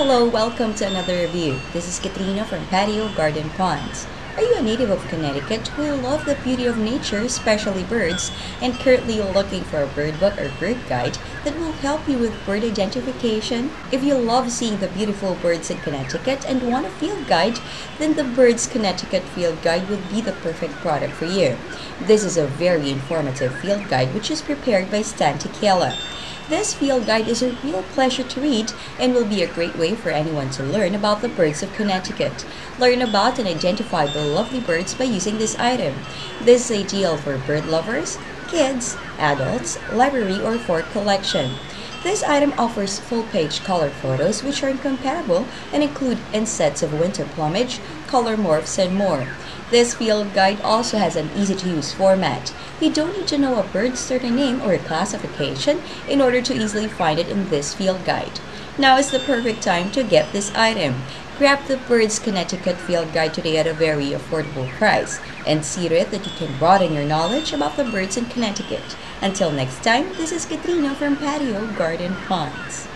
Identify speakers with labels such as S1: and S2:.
S1: Hello, welcome to another review. This is Katrina from Patio Garden Ponds. Are you a native of Connecticut who love the beauty of nature, especially birds, and currently looking for a bird book or bird guide that will help you with bird identification? If you love seeing the beautiful birds in Connecticut and want a field guide, then the Birds Connecticut Field Guide would be the perfect product for you. This is a very informative field guide which is prepared by Stan Tikela. This field guide is a real pleasure to read and will be a great way for anyone to learn about the birds of Connecticut. Learn about and identify the lovely birds by using this item. This is ideal for bird lovers, kids, adults, library, or for collection. This item offers full-page color photos which are incomparable and include insets of winter plumage, color morphs, and more. This field guide also has an easy-to-use format. You don't need to know a bird's certain name or classification in order to easily find it in this field guide. Now is the perfect time to get this item. Grab the Birds Connecticut Field Guide today at a very affordable price and see to it that you can broaden your knowledge about the birds in Connecticut. Until next time, this is Katrina from Patio Garden Ponds.